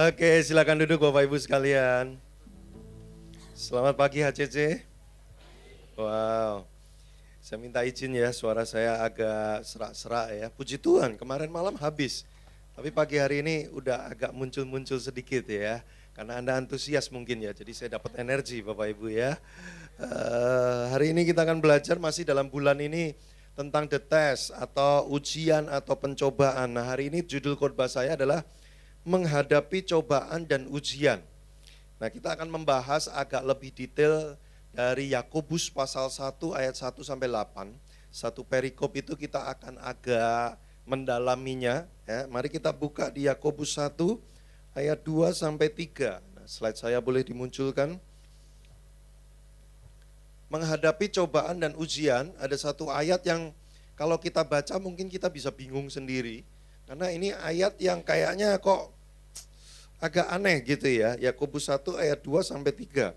Oke, silakan duduk Bapak Ibu sekalian. Selamat pagi HCC. Wow, saya minta izin ya, suara saya agak serak-serak ya. Puji Tuhan, kemarin malam habis. Tapi pagi hari ini udah agak muncul-muncul sedikit ya. Karena Anda antusias mungkin ya, jadi saya dapat energi Bapak Ibu ya. Hari ini kita akan belajar masih dalam bulan ini tentang the test atau ujian atau pencobaan. Nah, hari ini judul khotbah saya adalah menghadapi cobaan dan ujian. Nah, kita akan membahas agak lebih detail dari Yakobus pasal 1 ayat 1 sampai 8. Satu perikop itu kita akan agak mendalaminya ya. Mari kita buka di Yakobus 1 ayat 2 sampai 3. Nah, slide saya boleh dimunculkan. Menghadapi cobaan dan ujian, ada satu ayat yang kalau kita baca mungkin kita bisa bingung sendiri. Karena ini ayat yang kayaknya kok agak aneh gitu ya. Yakobus 1 ayat 2 sampai 3.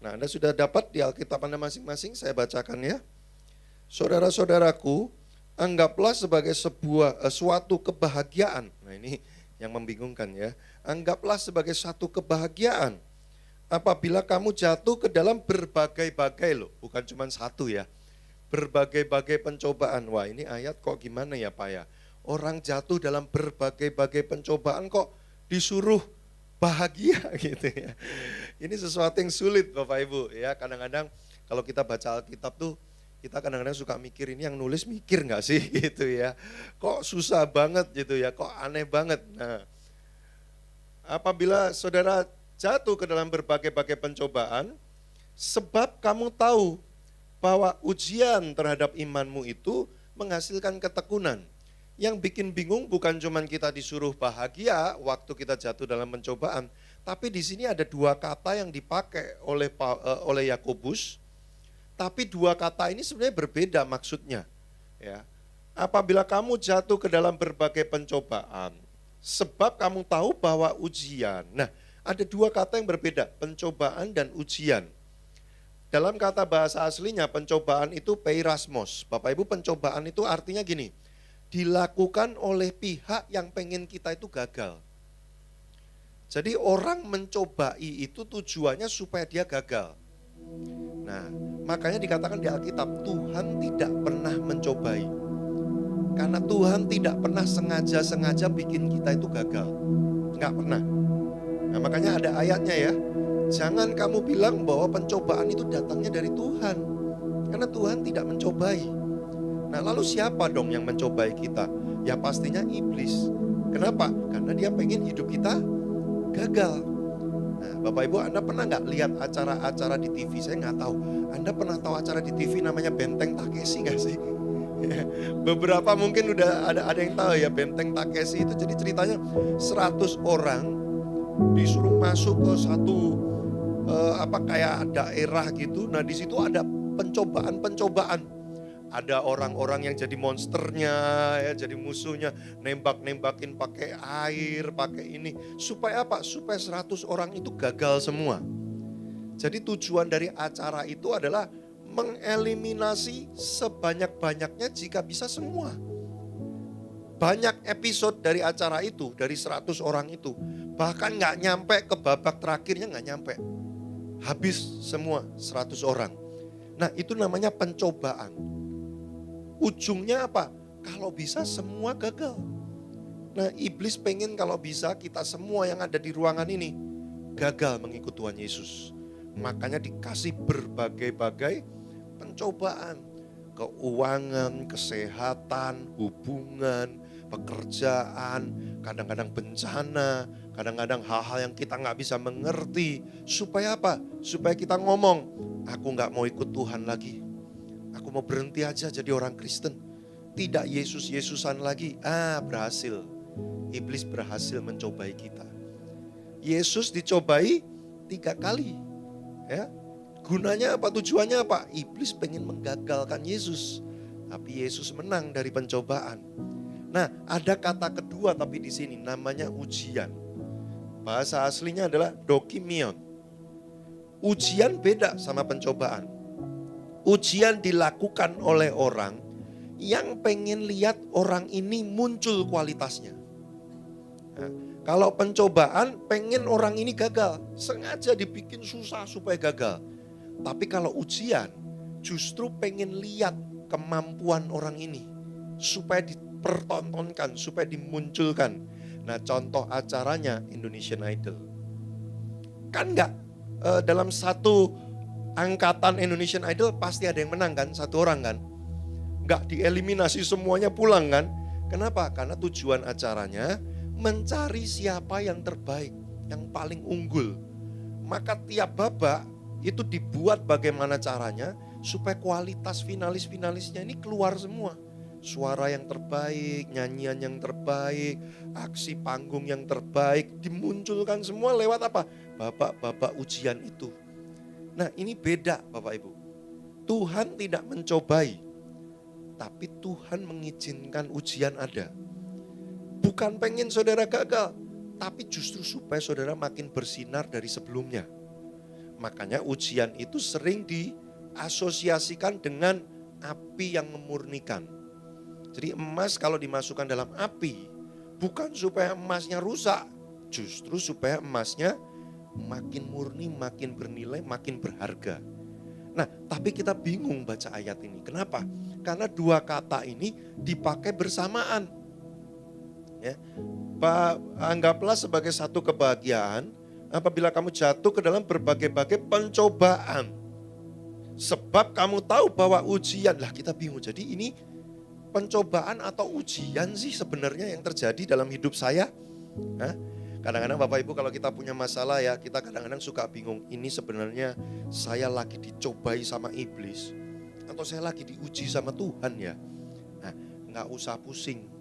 Nah, Anda sudah dapat di Alkitab Anda masing-masing, saya bacakan ya. Saudara-saudaraku, anggaplah sebagai suatu kebahagiaan. Nah, ini yang membingungkan ya. Anggaplah sebagai satu kebahagiaan apabila kamu jatuh ke dalam berbagai-bagai loh, bukan cuma satu ya. Berbagai-bagai pencobaan. Wah, ini ayat kok gimana ya Pak ya? Orang jatuh dalam berbagai-bagai pencobaan kok disuruh bahagia gitu ya. Ini sesuatu yang sulit Bapak Ibu ya. Kadang-kadang kalau kita baca Alkitab tuh kita kadang-kadang suka mikir ini yang nulis mikir nggak sih gitu ya. Kok susah banget gitu ya, kok aneh banget. Nah, apabila saudara jatuh ke dalam berbagai-bagai pencobaan, sebab kamu tahu bahwa ujian terhadap imanmu itu menghasilkan ketekunan. Yang bikin bingung bukan cuma kita disuruh bahagia waktu kita jatuh dalam pencobaan, tapi di sini ada dua kata yang dipakai oleh Yakobus, tapi dua kata ini sebenarnya berbeda maksudnya. Ya, apabila kamu jatuh ke dalam berbagai pencobaan, sebab kamu tahu bahwa ujian. Nah, ada dua kata yang berbeda, pencobaan dan ujian. Dalam kata bahasa aslinya pencobaan itu peirasmos. Bapak Ibu, pencobaan itu artinya gini, dilakukan oleh pihak yang pengen kita itu gagal. Jadi orang mencobai itu tujuannya supaya dia gagal. Nah, makanya dikatakan di Alkitab, Tuhan tidak pernah mencobai. Karena Tuhan tidak pernah sengaja-sengaja bikin kita itu gagal. Enggak pernah. Nah, makanya ada ayatnya ya. Jangan kamu bilang bahwa pencobaan itu datangnya dari Tuhan. Karena Tuhan tidak mencobai. Nah, lalu siapa dong yang mencobai kita? Ya pastinya iblis. Kenapa? Karena dia pengen hidup kita gagal. Nah, Bapak Ibu, Anda pernah nggak lihat acara-acara di TV? Saya nggak tahu. Anda pernah tahu acara di TV namanya Benteng Takeshi nggak sih? Beberapa mungkin udah ada yang tahu ya, Benteng Takeshi itu jadi ceritanya 100 orang disuruh masuk ke satu kayak daerah gitu. Nah, di situ ada pencobaan-pencobaan. Ada orang-orang yang jadi monsternya, ya, jadi musuhnya, nembak-nembakin pakai air, pakai ini. Supaya apa? Supaya 100 orang itu gagal semua. Jadi tujuan dari acara itu adalah mengeliminasi sebanyak-banyaknya jika bisa semua. Banyak episode dari acara itu, dari 100 orang itu, bahkan nggak nyampe ke babak terakhirnya, nggak nyampe. Habis semua 100 orang. Nah, itu namanya pencobaan. Ujungnya apa? Kalau bisa semua gagal. Nah, iblis pengen kalau bisa kita semua yang ada di ruangan ini gagal mengikut Tuhan Yesus. Makanya dikasih berbagai-bagai pencobaan. Keuangan, kesehatan, hubungan, pekerjaan, kadang-kadang bencana, kadang-kadang hal-hal yang kita nggak bisa mengerti. Supaya apa? Supaya kita ngomong, aku nggak mau ikut Tuhan lagi. Aku mau berhenti aja jadi orang Kristen. Tidak Yesus-Yesusan lagi. Berhasil. Iblis berhasil mencobai kita. Yesus dicobai 3 kali. Ya. Gunanya apa? Tujuannya apa? Iblis pengen menggagalkan Yesus. Tapi Yesus menang dari pencobaan. Nah, ada kata kedua tapi di sini namanya ujian. Bahasa aslinya adalah dokimion. Ujian beda sama pencobaan. Ujian dilakukan oleh orang yang pengen lihat orang ini muncul kualitasnya. Nah, Kalau pencobaan pengen orang ini gagal, sengaja dibikin susah supaya gagal. Tapi kalau ujian justru pengen lihat kemampuan orang ini supaya dipertontonkan, supaya dimunculkan. Nah, contoh acaranya Indonesian Idol. Kan enggak dalam satu angkatan Indonesian Idol pasti ada yang menang kan, satu orang kan. Enggak dieliminasi semuanya pulang kan. Kenapa? Karena tujuan acaranya mencari siapa yang terbaik, yang paling unggul. Maka tiap babak itu dibuat bagaimana caranya supaya kualitas finalis-finalisnya ini keluar semua. Suara yang terbaik, nyanyian yang terbaik, aksi panggung yang terbaik, dimunculkan semua lewat apa? Babak-babak ujian itu. Nah, ini beda Bapak Ibu. Tuhan tidak mencobai, tapi Tuhan mengizinkan ujian ada. Bukan pengen saudara gagal, tapi justru supaya saudara makin bersinar dari sebelumnya. Makanya ujian itu sering diasosiasikan dengan api yang memurnikan. Jadi emas kalau dimasukkan dalam api, bukan supaya emasnya rusak, justru supaya emasnya makin murni, makin bernilai, makin berharga. Nah, tapi kita bingung baca ayat ini. Kenapa? Karena dua kata ini dipakai bersamaan. Ya, anggaplah sebagai satu kebahagiaan apabila kamu jatuh ke dalam berbagai-bagai pencobaan. Sebab kamu tahu bahwa ujian, lah kita bingung. Jadi ini pencobaan atau ujian sih sebenarnya yang terjadi dalam hidup saya. Kadang-kadang Bapak Ibu kalau kita punya masalah ya, kita kadang-kadang suka bingung. Ini sebenarnya saya lagi dicobai sama iblis atau saya lagi diuji sama Tuhan ya. Nah, nggak usah pusing.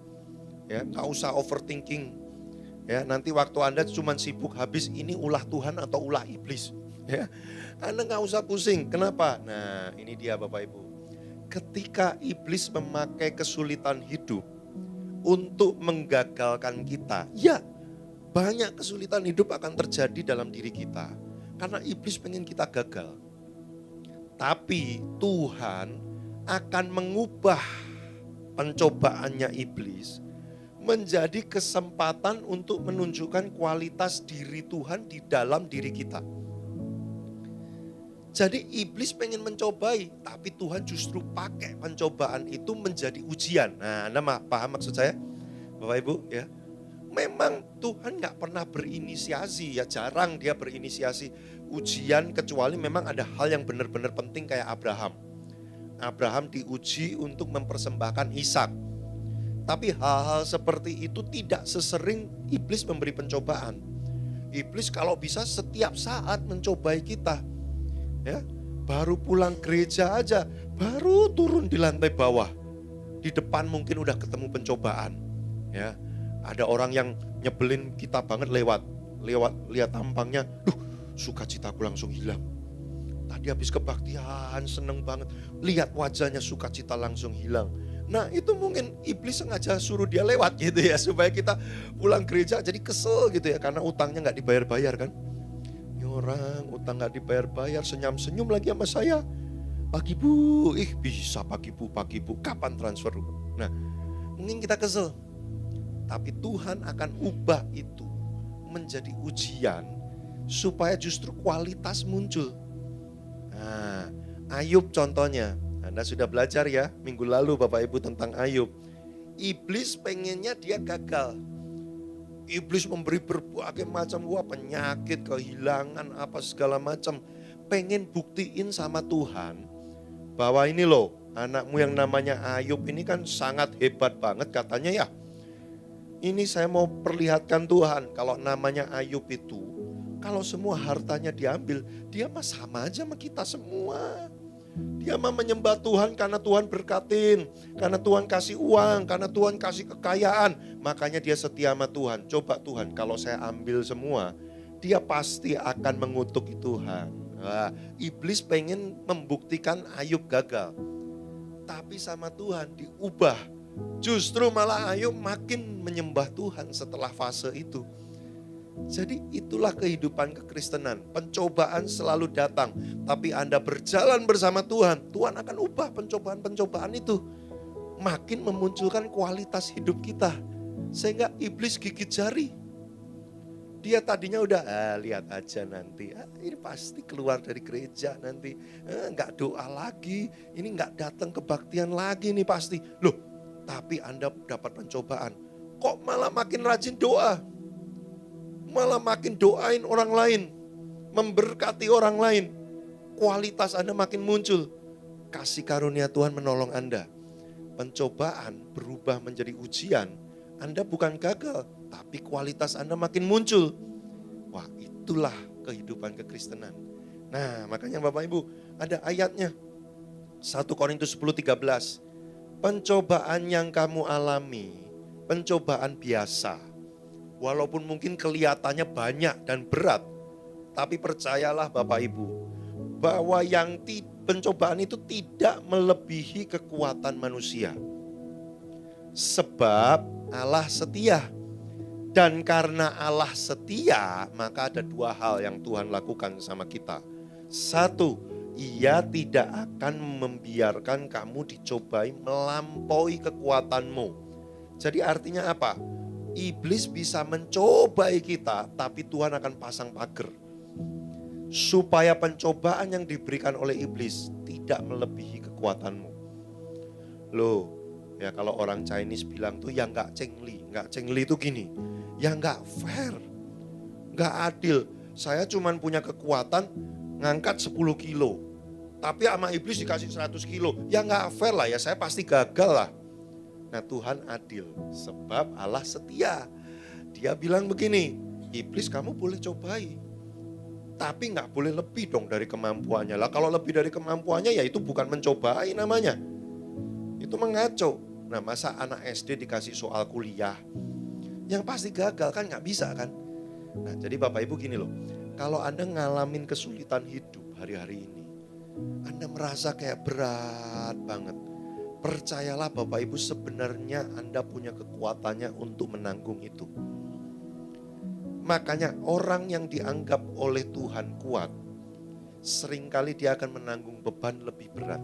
Ya, nggak usah overthinking. Ya, nanti waktu Anda cuma sibuk habis ini ulah Tuhan atau ulah iblis. Ya, Anda nggak usah pusing. Kenapa? Nah, ini dia Bapak Ibu. Ketika iblis memakai kesulitan hidup untuk menggagalkan kita, ya banyak kesulitan hidup akan terjadi dalam diri kita. Karena iblis pengen kita gagal. Tapi Tuhan akan mengubah pencobaannya iblis menjadi kesempatan untuk menunjukkan kualitas diri Tuhan di dalam diri kita. Jadi iblis pengen mencobai, tapi Tuhan justru pakai pencobaan itu menjadi ujian. Nah, Anda paham maksud saya? Bapak Ibu ya. Memang Tuhan gak pernah berinisiasi, ya jarang dia berinisiasi ujian kecuali memang ada hal yang benar-benar penting kayak Abraham. Abraham diuji untuk mempersembahkan Ishak. Tapi hal-hal seperti itu tidak sesering iblis memberi pencobaan. Iblis kalau bisa setiap saat mencobai kita. Ya, baru pulang gereja aja, baru turun di lantai bawah. Di depan mungkin udah ketemu pencobaan. Ya, ada orang yang nyebelin kita banget lewat lihat tampangnya, sukacitaku langsung hilang. Tadi habis kebaktian seneng banget, lihat wajahnya sukacita langsung hilang. Nah itu mungkin iblis sengaja suruh dia lewat gitu ya. Supaya kita pulang gereja jadi kesel gitu ya. Karena utangnya gak dibayar-bayar kan. Ini orang utang gak dibayar-bayar, senyum-senyum lagi sama saya. Pagi Bu, bisa pagi Bu, kapan transfer? Nah mungkin kita kesel. Tapi Tuhan akan ubah itu menjadi ujian supaya justru kualitas muncul. Nah, Ayub contohnya. Anda sudah belajar ya minggu lalu Bapak Ibu tentang Ayub. Iblis pengennya dia gagal. Iblis memberi berbagai macam penyakit, kehilangan, apa segala macam. Pengen buktiin sama Tuhan bahwa ini loh anakmu yang namanya Ayub ini kan sangat hebat banget katanya ya. Ini saya mau perlihatkan Tuhan kalau namanya Ayub itu, kalau semua hartanya diambil, dia mah sama aja sama kita semua. Dia mah menyembah Tuhan karena Tuhan berkatin, karena Tuhan kasih uang, karena Tuhan kasih kekayaan. Makanya dia setia sama Tuhan. Coba Tuhan kalau saya ambil semua, dia pasti akan mengutuk Tuhan. Nah, iblis pengen membuktikan Ayub gagal. Tapi sama Tuhan diubah. Justru malah Ayub makin menyembah Tuhan setelah fase itu. Jadi itulah kehidupan kekristenan. Pencobaan selalu datang. Tapi Anda berjalan bersama Tuhan. Tuhan akan ubah pencobaan-pencobaan itu. Makin memunculkan kualitas hidup kita. Sehingga iblis gigit jari. Dia tadinya udah, lihat aja nanti, ini pasti keluar dari gereja nanti, nggak doa lagi, ini nggak datang kebaktian lagi nih pasti. Loh, tapi Anda dapat pencobaan, kok malah makin rajin doa, malah makin doain orang lain, memberkati orang lain, kualitas Anda makin muncul. Kasih karunia Tuhan menolong Anda. Pencobaan berubah menjadi ujian, Anda bukan gagal, tapi kualitas Anda makin muncul. Wah, itulah kehidupan kekristenan. Nah, makanya Bapak Ibu, ada ayatnya. 1 Korintus 10:13. Pencobaan yang kamu alami, pencobaan biasa. Walaupun mungkin kelihatannya banyak dan berat, tapi percayalah Bapak Ibu, bahwa yang pencobaan itu tidak melebihi kekuatan manusia. Sebab Allah setia. Dan karena Allah setia, maka ada dua hal yang Tuhan lakukan sama kita. Satu, Ia tidak akan membiarkan kamu dicobai melampaui kekuatanmu. Jadi artinya apa? Iblis bisa mencobai kita, tapi Tuhan akan pasang pagar. Supaya pencobaan yang diberikan oleh iblis tidak melebihi kekuatanmu. Loh, ya kalau orang Chinese bilang tuh ya nggak cengli. Nggak cengli itu gini, ya nggak fair, nggak adil. Saya cuman punya kekuatan ngangkat 10 kilo. Tapi sama iblis dikasih 100 kilo. Ya nggak fair lah ya, saya pasti gagal lah. Nah Tuhan adil, sebab Allah setia. Dia bilang begini, iblis kamu boleh cobai. Tapi nggak boleh lebih dong dari kemampuannya. Lah kalau lebih dari kemampuannya ya itu bukan mencobai namanya. Itu mengaco. Nah masa anak SD dikasih soal kuliah, yang pasti gagal kan nggak bisa kan. Nah jadi Bapak Ibu gini loh, kalau Anda ngalamin kesulitan hidup hari-hari ini, Anda merasa kayak berat banget. Percayalah Bapak Ibu, sebenarnya Anda punya kekuatannya untuk menanggung itu. Makanya orang yang dianggap oleh Tuhan kuat, seringkali dia akan menanggung beban lebih berat.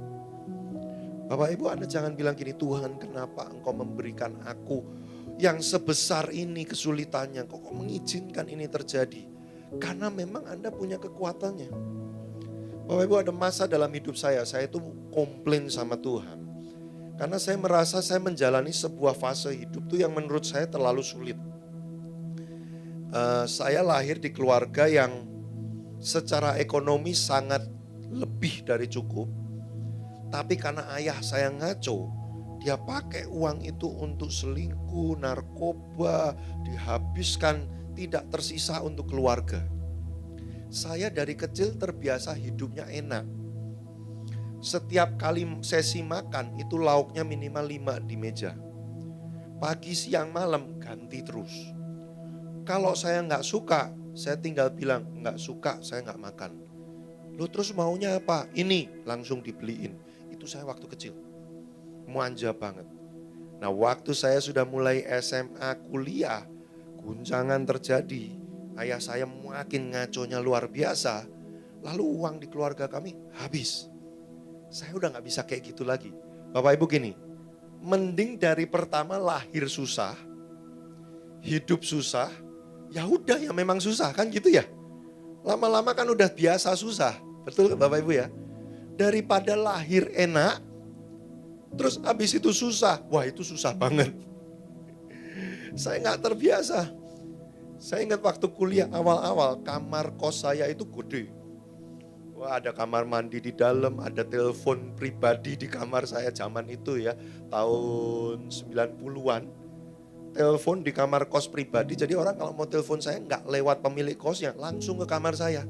Bapak Ibu, Anda jangan bilang gini, Tuhan kenapa Engkau memberikan aku yang sebesar ini kesulitannya, kok mengizinkan ini terjadi? Karena memang Anda punya kekuatannya. Bapak Ibu, ada masa dalam hidup saya itu komplain sama Tuhan. Karena saya merasa saya menjalani sebuah fase hidup tuh yang menurut saya terlalu sulit. Saya lahir di keluarga yang secara ekonomi sangat lebih dari cukup. Tapi karena ayah saya ngaco, dia pakai uang itu untuk selingkuh, narkoba, dihabiskan, tidak tersisa untuk keluarga. Saya dari kecil terbiasa hidupnya enak. Setiap kali sesi makan itu lauknya minimal 5 di meja. Pagi, siang, malam ganti terus. Kalau saya nggak suka, saya tinggal bilang nggak suka, saya nggak makan. Loh terus maunya apa? Ini langsung dibeliin. Itu saya waktu kecil. Manja banget. Nah waktu saya sudah mulai SMA kuliah, guncangan terjadi. Ayah saya makin ngaconya luar biasa. Lalu uang di keluarga kami habis. Saya udah gak bisa kayak gitu lagi. Bapak Ibu gini, mending dari pertama lahir susah, hidup susah, ya udah ya memang susah kan gitu ya. Lama-lama kan udah biasa susah, betul Bapak Ibu ya. Daripada lahir enak, terus habis itu susah, wah itu susah banget. Saya gak terbiasa. Saya ingat waktu kuliah awal-awal, kamar kos saya itu gede. Wah ada kamar mandi di dalam, ada telepon pribadi di kamar saya zaman itu ya, tahun 90-an. Telepon di kamar kos pribadi, jadi orang kalau mau telepon saya nggak lewat pemilik kosnya, langsung ke kamar saya.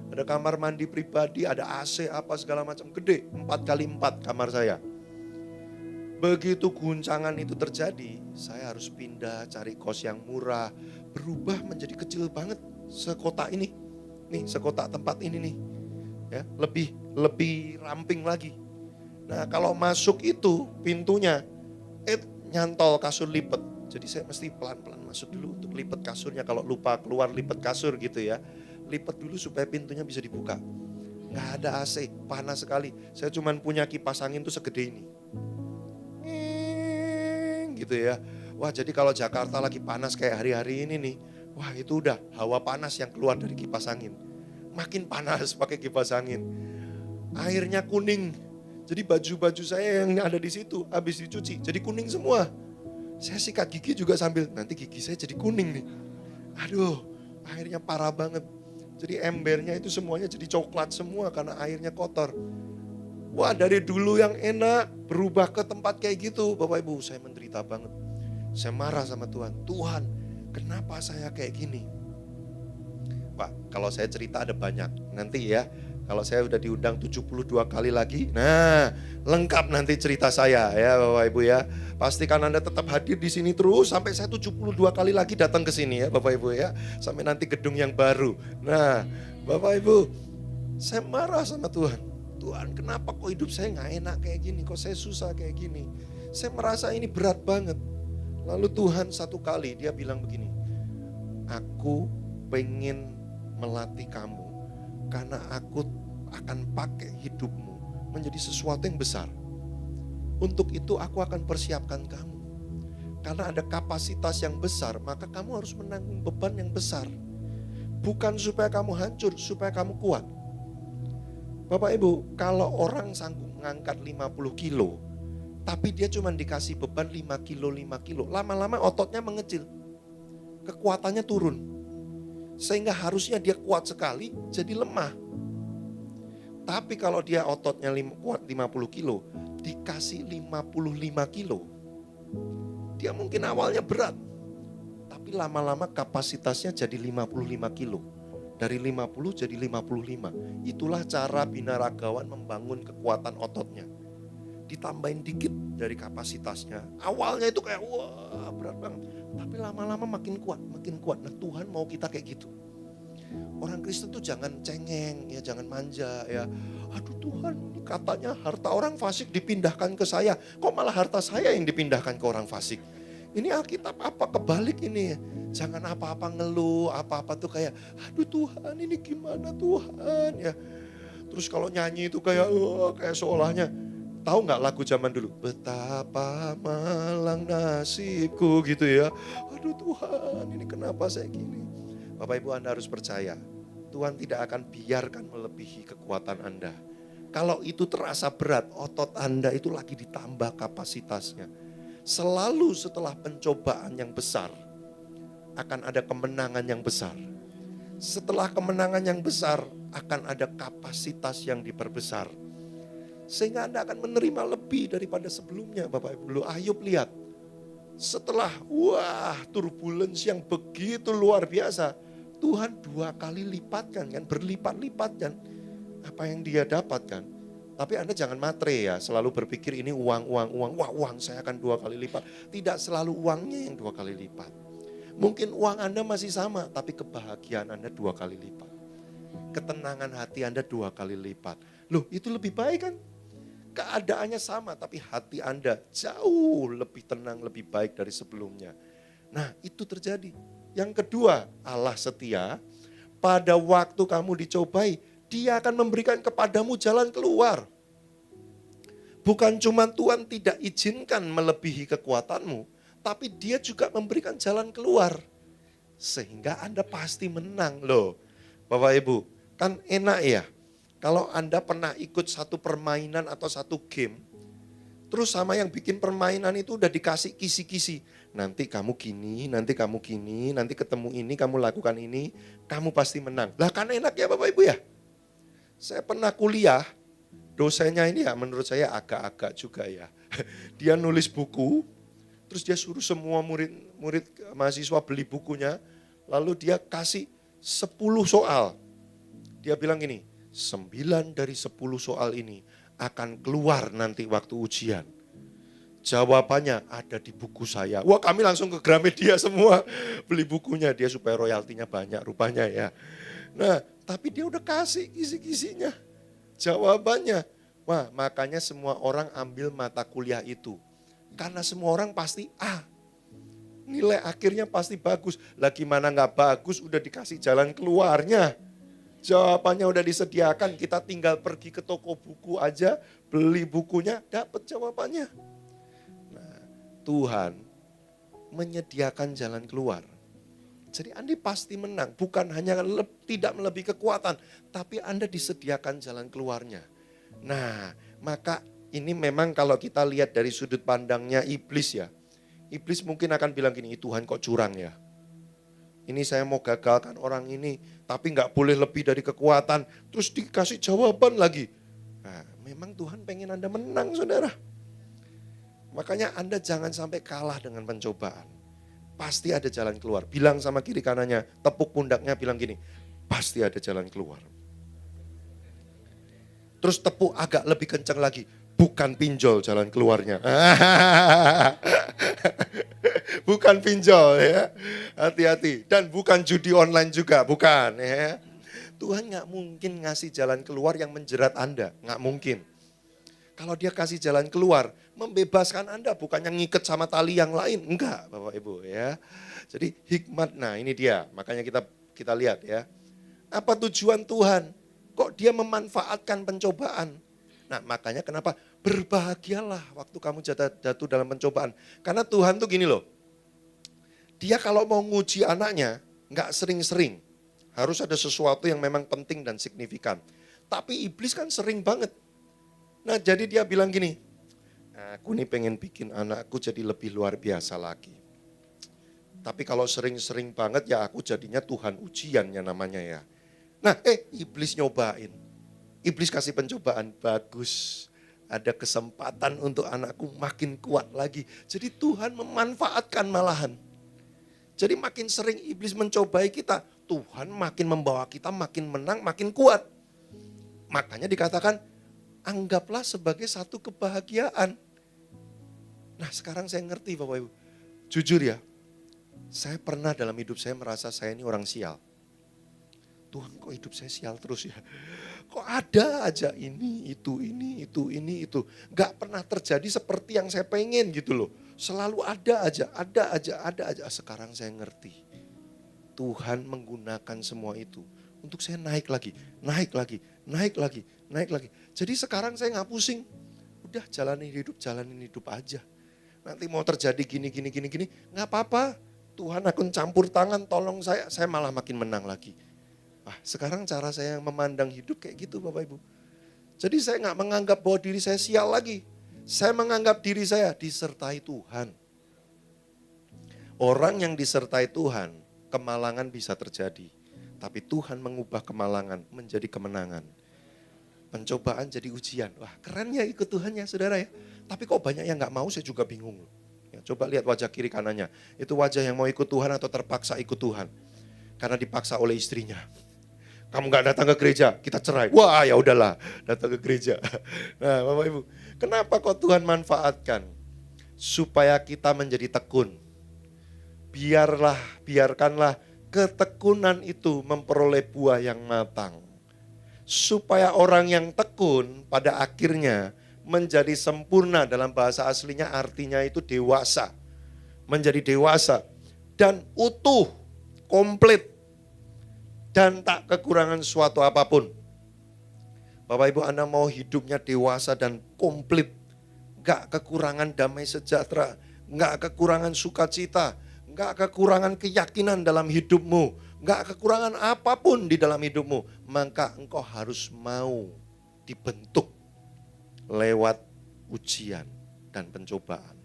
Ada kamar mandi pribadi, ada AC apa segala macam, gede, 4x4 kamar saya. Begitu guncangan itu terjadi, saya harus pindah cari kos yang murah, berubah menjadi kecil banget sekotak ini. Nih sekotak tempat ini nih. Ya, lebih ramping lagi. Nah, kalau masuk itu pintunya nyantol kasur lipat. Jadi saya mesti pelan-pelan masuk dulu untuk lipat kasurnya, kalau lupa keluar lipat kasur gitu ya. Lipat dulu supaya pintunya bisa dibuka. Nggak ada AC, panas sekali. Saya cuma punya kipas angin tuh segede ini. Gitu ya. Wah, jadi kalau Jakarta lagi panas kayak hari-hari ini nih, Wah itu udah hawa panas yang keluar dari kipas angin. Makin panas pakai kipas angin. Airnya kuning. Jadi baju-baju saya yang ada di situ habis dicuci jadi kuning semua. Saya sikat gigi juga sambil nanti gigi saya jadi kuning nih. Aduh, airnya parah banget. Jadi embernya itu semuanya jadi coklat semua karena airnya kotor. Wah dari dulu yang enak berubah ke tempat kayak gitu. Bapak Ibu saya menderita banget. Saya marah sama Tuhan. Tuhan kenapa saya kayak gini? Pak kalau saya cerita ada banyak. Nanti ya kalau saya udah diundang 72 kali lagi. Nah lengkap nanti cerita saya ya Bapak Ibu ya. Pastikan Anda tetap hadir di sini terus sampai saya 72 kali lagi datang ke sini ya Bapak Ibu ya. Sampai nanti gedung yang baru. Nah Bapak Ibu saya marah sama Tuhan. Tuhan kenapa kok hidup saya gak enak kayak gini, kok saya susah kayak gini. Saya merasa ini berat banget. Lalu Tuhan satu kali dia bilang begini, aku pengen melatih kamu karena aku akan pakai hidupmu menjadi sesuatu yang besar. Untuk itu aku akan persiapkan kamu. Karena ada kapasitas yang besar, maka kamu harus menanggung beban yang besar. Bukan supaya kamu hancur, supaya kamu kuat. Bapak Ibu, kalau orang sanggup mengangkat 50 kilo, tapi dia cuma dikasih beban 5 kilo, lama-lama ototnya mengecil. Kekuatannya turun. Sehingga harusnya dia kuat sekali, jadi lemah. Tapi kalau dia ototnya kuat 50 kilo, dikasih 55 kilo. Dia mungkin awalnya berat, tapi lama-lama kapasitasnya jadi 55 kilo. Dari 50 jadi 55. Itulah cara binaragawan membangun kekuatan ototnya. Ditambahin dikit dari kapasitasnya. Awalnya itu kayak wah berat banget. Tapi lama-lama makin kuat, makin kuat. Nah Tuhan mau kita kayak gitu. Orang Kristen tuh jangan cengeng, ya jangan manja ya. Aduh Tuhan, ini katanya harta orang fasik dipindahkan ke saya. Kok malah harta saya yang dipindahkan ke orang fasik? Ini Alkitab apa kebalik ini? Jangan apa-apa ngeluh, apa-apa tuh kayak, aduh Tuhan ini gimana Tuhan ya. Terus kalau nyanyi itu kayak seolahnya, tahu nggak lagu zaman dulu? Betapa malang nasibku gitu ya. Aduh Tuhan ini kenapa saya gini? Bapak Ibu Anda harus percaya, Tuhan tidak akan biarkan melebihi kekuatan Anda. Kalau itu terasa berat, otot Anda itu lagi ditambah kapasitasnya. Selalu setelah pencobaan yang besar, akan ada kemenangan yang besar. Setelah kemenangan yang besar, akan ada kapasitas yang diperbesar. Sehingga Anda akan menerima lebih daripada sebelumnya Bapak Ibu. Ayub lihat, setelah turbulence yang begitu luar biasa, Tuhan 2 kali lipatkan kan, berlipat-lipat kan apa yang dia dapatkan. Tapi Anda jangan matre ya, selalu berpikir ini uang, wah uang saya akan 2 kali lipat. Tidak selalu uangnya yang 2 kali lipat. Mungkin uang Anda masih sama, tapi kebahagiaan Anda 2 kali lipat. Ketenangan hati Anda 2 kali lipat. Loh itu lebih baik kan? Keadaannya sama, tapi hati Anda jauh lebih tenang, lebih baik dari sebelumnya. Nah itu terjadi. Yang kedua, Allah setia. Pada waktu kamu dicobai, Dia akan memberikan kepadamu jalan keluar. Bukan cuma Tuhan tidak izinkan melebihi kekuatanmu, tapi Dia juga memberikan jalan keluar. Sehingga Anda pasti menang loh. Bapak Ibu, kan enak ya. Kalau Anda pernah ikut satu permainan atau satu game, terus sama yang bikin permainan itu udah dikasih kisi-kisi. Nanti kamu gini, nanti kamu gini, nanti ketemu ini, kamu lakukan ini, kamu pasti menang. Lah kan enak ya Bapak Ibu ya. Saya pernah kuliah, dosennya ini ya menurut saya agak-agak juga ya. Dia nulis buku, terus dia suruh semua murid mahasiswa beli bukunya, lalu dia kasih 10 soal. Dia bilang gini, 9 dari 10 soal ini akan keluar nanti waktu ujian. Jawabannya ada di buku saya. Wah kami langsung ke Gramedia semua beli bukunya dia supaya royaltinya banyak rupanya ya. Nah tapi dia udah kasih kisi-kisinya. Jawabannya. Wah makanya semua orang ambil mata kuliah itu. Karena semua orang pasti nilai akhirnya pasti bagus. Lah gimana gak bagus udah dikasih jalan keluarnya. Jawabannya udah disediakan, kita tinggal pergi ke toko buku aja, beli bukunya, dapat jawabannya. Nah, Tuhan menyediakan jalan keluar. Jadi Anda pasti menang, bukan hanya tidak melebihi kekuatan, tapi Anda disediakan jalan keluarnya. Nah, maka ini memang kalau kita lihat dari sudut pandangnya iblis ya. Iblis mungkin akan bilang gini, Tuhan kok curang ya. Ini saya mau gagalkan orang ini, tapi nggak boleh lebih dari kekuatan. Terus dikasih jawaban lagi. Nah, memang Tuhan pengen Anda menang, saudara. Makanya Anda jangan sampai kalah dengan pencobaan. Pasti ada jalan keluar. Bilang sama kiri kanannya, tepuk pundaknya bilang gini, pasti ada jalan keluar. Terus tepuk agak lebih kencang lagi, bukan pinjol jalan keluarnya. Bukan pinjol ya, hati-hati. Dan bukan judi online juga, bukan ya. Tuhan gak mungkin ngasih jalan keluar yang menjerat Anda, gak mungkin. Kalau dia kasih jalan keluar, membebaskan Anda, bukannya ngikat sama tali yang lain. Enggak Bapak Ibu ya. Jadi hikmat, nah ini dia, makanya kita lihat ya. Apa tujuan Tuhan? Kok dia memanfaatkan pencobaan? Nah makanya kenapa berbahagialah waktu kamu jatuh dalam pencobaan. Karena Tuhan tuh gini loh, dia kalau mau nguji anaknya, nggak sering-sering. Harus ada sesuatu yang memang penting dan signifikan. Tapi iblis kan sering banget. Nah jadi dia bilang gini, aku nih pengen bikin anakku jadi lebih luar biasa lagi. Tapi kalau sering-sering banget ya aku jadinya Tuhan ujiannya namanya ya. Nah iblis nyobain. Iblis kasih pencobaan, bagus. Ada kesempatan untuk anakku makin kuat lagi. Jadi Tuhan memanfaatkan malahan. Jadi makin sering iblis mencobai kita, Tuhan makin membawa kita makin menang, makin kuat. Makanya dikatakan, anggaplah sebagai satu kebahagiaan. Nah sekarang saya ngerti Bapak Ibu. Jujur ya, saya pernah dalam hidup saya merasa saya ini orang sial. Tuhan kok hidup saya sial terus ya. Kok ada aja ini, itu. Gak pernah terjadi seperti yang saya pengen gitu loh. Selalu ada aja. Sekarang saya ngerti. Tuhan menggunakan semua itu untuk saya naik lagi. Jadi sekarang saya gak pusing. Udah jalanin hidup aja. Nanti mau terjadi gini, gak apa-apa. Tuhan akan campur tangan, tolong saya malah makin menang lagi. Sekarang cara saya memandang hidup kayak gitu Bapak Ibu. Jadi saya gak menganggap bahwa diri saya sial lagi. Saya menganggap diri saya disertai Tuhan. Orang yang disertai Tuhan, kemalangan bisa terjadi. Tapi Tuhan mengubah kemalangan menjadi kemenangan. Pencobaan jadi ujian. Wah keren ya ikut Tuhan ya saudara ya. Tapi kok banyak yang gak mau, saya juga bingung. Ya, coba lihat wajah kiri kanannya. Itu wajah yang mau ikut Tuhan atau terpaksa ikut Tuhan. Karena dipaksa oleh istrinya. Kamu gak datang ke gereja, kita cerai. Wah ya udahlah, datang ke gereja. Nah Bapak Ibu, kenapa kok Tuhan manfaatkan? Supaya kita menjadi tekun. Biarkanlah ketekunan itu memperoleh buah yang matang. Supaya orang yang tekun pada akhirnya menjadi sempurna, dalam bahasa aslinya artinya itu dewasa. Menjadi dewasa dan utuh, komplit. Dan tak kekurangan suatu apapun. Bapak Ibu Anda mau hidupnya dewasa dan komplit. Gak kekurangan damai sejahtera. Gak kekurangan sukacita. Gak kekurangan keyakinan dalam hidupmu. Gak kekurangan apapun di dalam hidupmu. Maka engkau harus mau dibentuk lewat ujian dan pencobaan.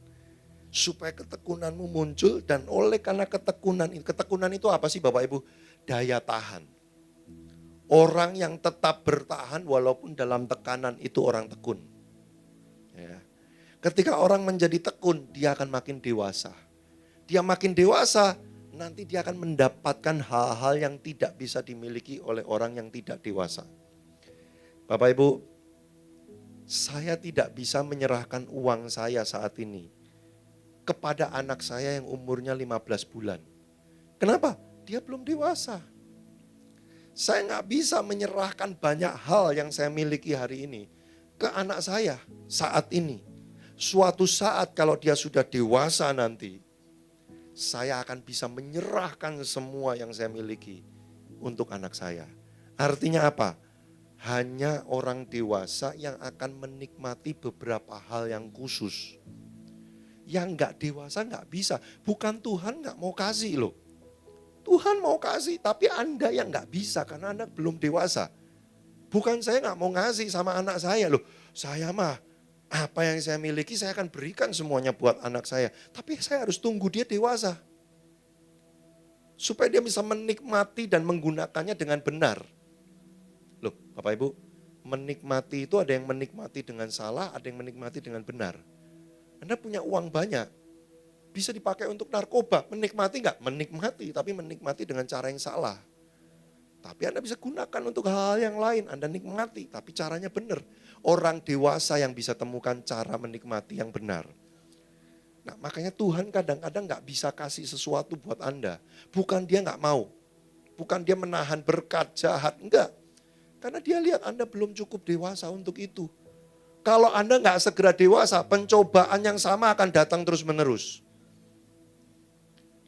Supaya ketekunanmu muncul dan oleh karena ketekunan itu apa sih Bapak Ibu? Daya tahan. Orang yang tetap bertahan walaupun dalam tekanan itu orang tekun. Ya. Ketika orang menjadi tekun, dia akan makin dewasa. Dia makin dewasa, nanti dia akan mendapatkan hal-hal yang tidak bisa dimiliki oleh orang yang tidak dewasa. Bapak Ibu, saya tidak bisa menyerahkan uang saya saat ini kepada anak saya yang umurnya 15 bulan. Kenapa? Dia belum dewasa. Saya nggak bisa menyerahkan banyak hal yang saya miliki hari ini ke anak saya saat ini. Suatu saat kalau dia sudah dewasa nanti, saya akan bisa menyerahkan semua yang saya miliki untuk anak saya. Artinya apa? Hanya orang dewasa yang akan menikmati beberapa hal yang khusus. Yang nggak dewasa nggak bisa. Bukan Tuhan nggak mau kasih loh. Tuhan mau kasih, tapi Anda yang nggak bisa karena Anda belum dewasa. Bukan saya nggak mau ngasih sama anak saya loh. Saya mah apa yang saya miliki saya akan berikan semuanya buat anak saya. Tapi saya harus tunggu dia dewasa. Supaya dia bisa menikmati dan menggunakannya dengan benar. Loh Bapak Ibu, menikmati itu ada yang menikmati dengan salah, ada yang menikmati dengan benar. Anda punya uang banyak, bisa dipakai untuk narkoba, menikmati enggak? Menikmati, tapi menikmati dengan cara yang salah. Tapi Anda bisa gunakan untuk hal-hal yang lain, Anda nikmati, tapi caranya benar. Orang dewasa yang bisa temukan cara menikmati yang benar. Nah makanya Tuhan kadang-kadang enggak bisa kasih sesuatu buat Anda. Bukan dia enggak mau, bukan dia menahan berkat jahat, enggak. Karena dia lihat Anda belum cukup dewasa untuk itu. Kalau Anda enggak segera dewasa, pencobaan yang sama akan datang terus-menerus.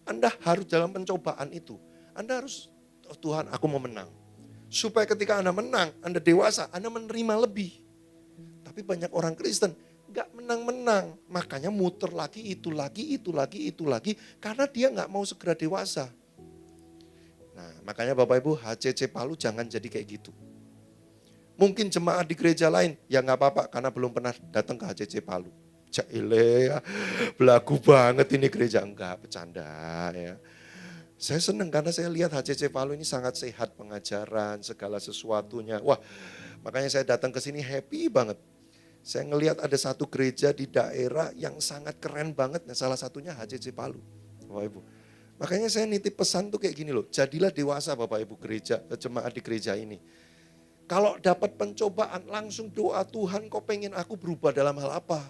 Anda harus dalam pencobaan itu. Anda harus, oh Tuhan aku mau menang. Supaya ketika Anda menang, Anda dewasa, Anda menerima lebih. Tapi banyak orang Kristen gak menang-menang. Makanya muter lagi, itu lagi. Karena dia gak mau segera dewasa. Nah makanya Bapak Ibu HCC Palu jangan jadi kayak gitu. Mungkin jemaat di gereja lain, ya gak apa-apa karena belum pernah datang ke HCC Palu. Cile ya, belagu banget ini gereja. Enggak, bercanda ya. Saya senang karena saya lihat HCC Palu ini sangat sehat pengajaran, segala sesuatunya. Wah, makanya saya datang ke sini happy banget. Saya ngelihat ada satu gereja di daerah yang sangat keren banget. Nah, salah satunya HCC Palu, Bapak Ibu. Makanya saya nitip pesan tuh kayak gini loh, jadilah dewasa Bapak Ibu gereja, jemaat di gereja ini. Kalau dapat pencobaan langsung doa, Tuhan kau pengen aku berubah dalam hal apa?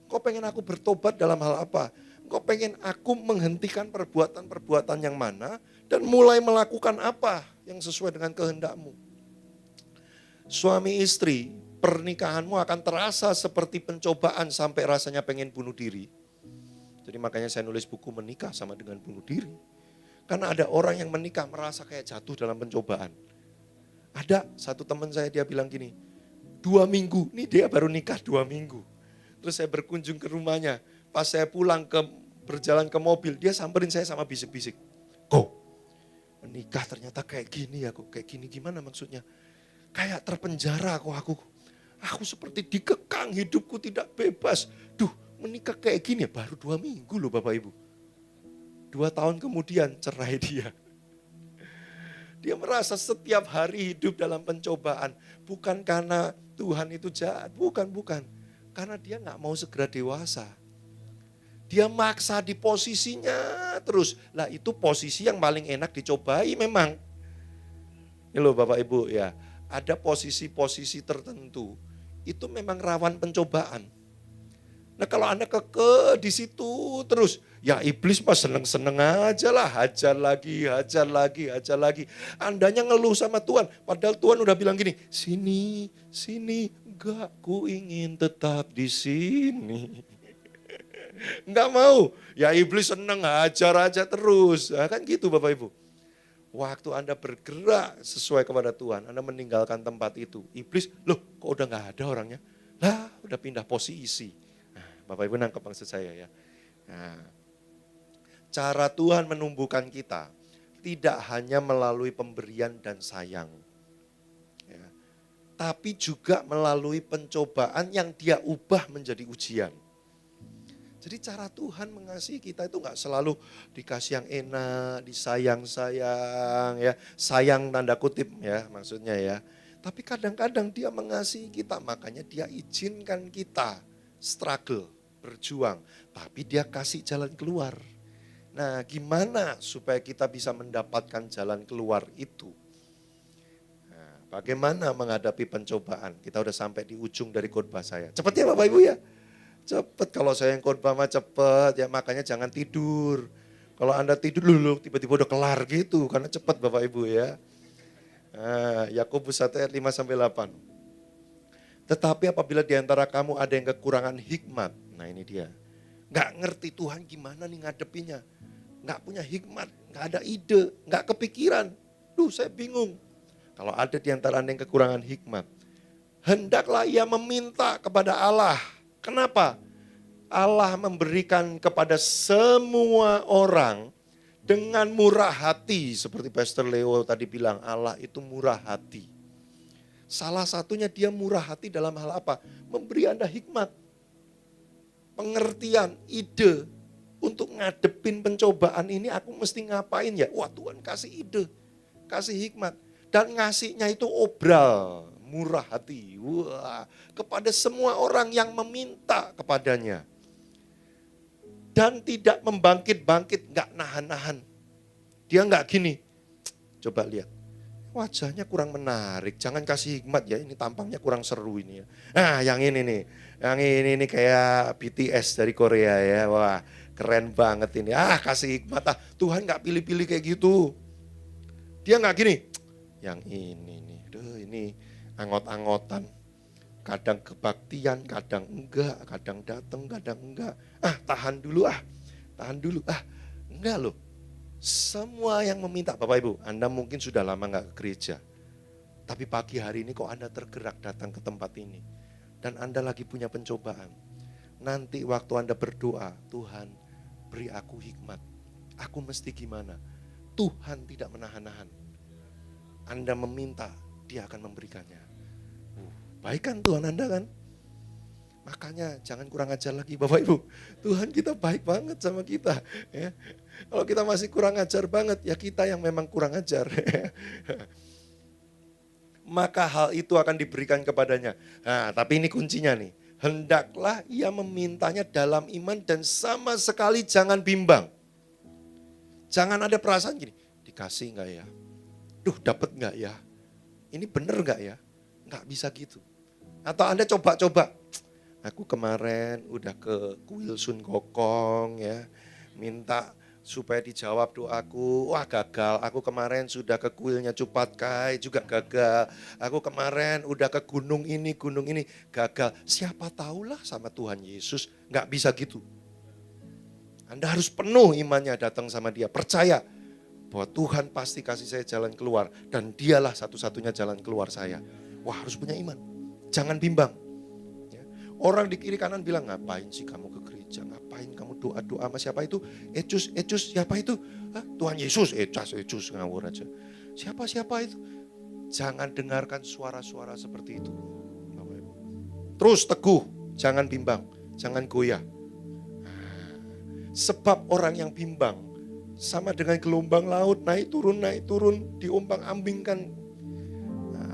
Kau pengen aku bertobat dalam hal apa? Kau pengen aku menghentikan perbuatan-perbuatan yang mana dan mulai melakukan apa yang sesuai dengan kehendak-Mu. Suami istri, pernikahanmu akan terasa seperti pencobaan sampai rasanya pengen bunuh diri. Jadi makanya saya nulis buku Menikah Sama Dengan Bunuh Diri. Karena ada orang yang menikah merasa kayak jatuh dalam pencobaan. Ada satu teman saya dia bilang gini, 2 minggu, nih dia baru nikah 2 minggu. Terus saya berkunjung ke rumahnya, pas saya pulang berjalan ke mobil, dia samperin saya sama bisik-bisik. Kok menikah ternyata kayak gini ya kok, kayak gini gimana maksudnya? Kayak terpenjara kok aku. Aku seperti dikekang, hidupku tidak bebas. Duh menikah kayak gini ya, baru 2 minggu loh Bapak Ibu. 2 tahun kemudian cerai dia. Dia merasa setiap hari hidup dalam pencobaan. Bukan karena Tuhan itu jahat, bukan. Karena dia gak mau segera dewasa. Dia maksa di posisinya terus. Lah itu posisi yang paling enak dicobai memang. Ini loh Bapak Ibu ya. Ada posisi-posisi tertentu. Itu memang rawan pencobaan. Nah kalau Anda keke di situ terus. Ya iblis mah seneng-seneng aja lah. Hajar lagi. Andanya ngeluh sama Tuhan. Padahal Tuhan udah bilang gini. Sini. Enggak, ku ingin tetap di sini. Enggak mau. Ya iblis seneng hajar aja terus. Nah, kan gitu Bapak Ibu. Waktu Anda bergerak sesuai kepada Tuhan, Anda meninggalkan tempat itu. Iblis, loh kok udah gak ada orangnya? Lah udah pindah posisi. Nah, Bapak Ibu nangkep maksud saya ya. Nah, cara Tuhan menumbuhkan kita tidak hanya melalui pemberian dan sayang. Tapi juga melalui pencobaan yang dia ubah menjadi ujian. Jadi cara Tuhan mengasihi kita itu gak selalu dikasih yang enak, disayang-sayang, ya, sayang tanda kutip ya maksudnya ya. Tapi kadang-kadang dia mengasihi kita, makanya dia izinkan kita struggle, berjuang. Tapi dia kasih jalan keluar. Nah gimana supaya kita bisa mendapatkan jalan keluar itu? Bagaimana menghadapi pencobaan? Kita udah sampai di ujung dari khotbah saya. Cepet ya Bapak Ibu ya? Cepet, kalau saya yang khotbah mah cepet ya, makanya jangan tidur. Kalau Anda tidur dulu tiba-tiba udah kelar gitu, karena cepet Bapak Ibu ya. Nah, Yakobus 1 ayat 5-8. Tetapi apabila di antara kamu ada yang kekurangan hikmat, nah ini dia. Gak ngerti Tuhan gimana nih ngadepinya. Gak punya hikmat, gak ada ide, gak kepikiran. Duh saya bingung. Kalau ada di antara Anda yang kekurangan hikmat, hendaklah ia meminta kepada Allah. Kenapa? Allah memberikan kepada semua orang Dengan murah hati, seperti Pastor Leo tadi bilang, Allah itu murah hati. Salah satunya dia murah hati dalam hal apa? Memberi Anda hikmat, pengertian, ide untuk ngadepin pencobaan ini aku mesti ngapain ya? Wah, Tuhan kasih ide, kasih hikmat. Dan ngasihnya itu obral, murah hati. Wah, kepada semua orang yang meminta kepadanya. Dan tidak membangkit-bangkit, gak nahan-nahan. Dia gak gini, coba lihat. Wajahnya kurang menarik, jangan kasih hikmat ya, ini tampangnya kurang seru ini ya. Nah yang ini nih, yang ini nih kayak BTS dari Korea ya, wah keren banget ini. Kasih hikmat, Tuhan gak pilih-pilih kayak gitu. Dia gak gini, yang ini nih, ini angot-angotan. Kadang kebaktian, kadang enggak, kadang datang, kadang enggak. Tahan dulu, enggak loh. Semua yang meminta, Bapak Ibu, Anda mungkin sudah lama enggak ke gereja. Tapi pagi hari ini kok Anda tergerak datang ke tempat ini. Dan Anda lagi punya pencobaan. Nanti waktu Anda berdoa, Tuhan beri aku hikmat. Aku mesti gimana? Tuhan tidak menahan-nahan. Anda meminta, Dia akan memberikannya. Baik kan Tuhan Anda kan? Makanya jangan kurang ajar lagi Bapak Ibu. Tuhan kita baik banget sama kita. Ya. Kalau kita masih kurang ajar banget, ya kita yang memang kurang ajar. Maka hal itu akan diberikan kepadanya. Nah, tapi ini kuncinya nih. Hendaklah ia memintanya dalam iman dan sama sekali jangan bimbang. Jangan ada perasaan gini, dikasih enggak ya? Duh dapat enggak ya? Ini bener enggak ya? Enggak bisa gitu. Atau Anda coba-coba, aku kemarin udah ke kuil Sun Gokong ya, minta supaya dijawab doaku, wah gagal. Aku kemarin sudah ke kuilnya Cupat Kai juga gagal. Aku kemarin udah ke gunung ini gagal. Siapa tahulah sama Tuhan Yesus, gak bisa gitu. Anda harus penuh imannya datang sama Dia, percaya bahwa Tuhan pasti kasih saya jalan keluar dan Dialah satu-satunya jalan keluar saya. Wah harus punya iman. Jangan bimbang. Ya. Orang di kiri kanan bilang, ngapain sih kamu ke gereja? Ngapain kamu doa-doa sama siapa itu? Ecus, siapa itu? Tuhan Yesus, Ecus, ngawur aja. Siapa itu? Jangan dengarkan suara-suara seperti itu. Terus teguh, jangan bimbang, jangan goyah. Sebab orang yang bimbang, sama dengan gelombang laut, naik turun, diombang-ambingkan.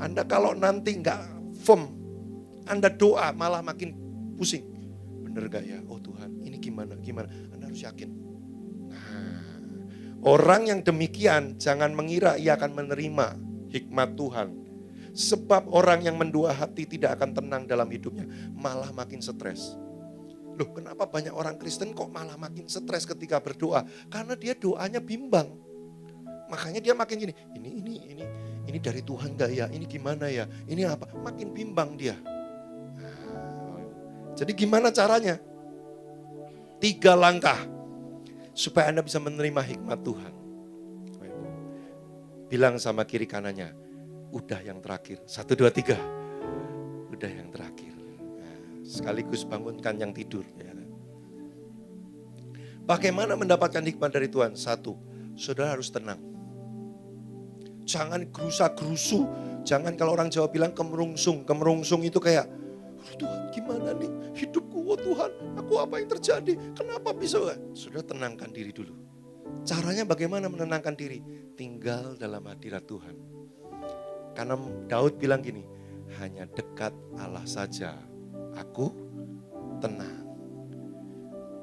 Anda kalau nanti enggak firm, Anda doa malah makin pusing. Bener gak ya? Oh Tuhan, ini gimana? Anda harus yakin. Nah, orang yang demikian jangan mengira ia akan menerima hikmat Tuhan. Sebab orang yang mendua hati tidak akan tenang dalam hidupnya, malah makin stres. Loh, kenapa banyak orang Kristen kok malah makin stres ketika berdoa? Karena dia doanya bimbang. Makanya dia makin gini, ini dari Tuhan gak ya? Ini gimana ya? Ini apa? Makin bimbang dia. Jadi gimana caranya? 3 langkah supaya Anda bisa menerima hikmat Tuhan. Bilang sama kiri kanannya, udah yang terakhir. 1, 2, 3. Udah yang terakhir. Sekaligus bangunkan yang tidur. Bagaimana mendapatkan hikmat dari Tuhan? 1, saudara harus tenang. Jangan gerusa-gerusu. Jangan kalau orang Jawa bilang kemerungsung. Kemerungsung itu kayak, Tuhan gimana nih hidupku, oh Tuhan, aku apa yang terjadi? Kenapa bisa? Sudah tenangkan diri dulu. Caranya bagaimana menenangkan diri? Tinggal dalam hadirat Tuhan. Karena Daud bilang gini, hanya dekat Allah saja aku tenang.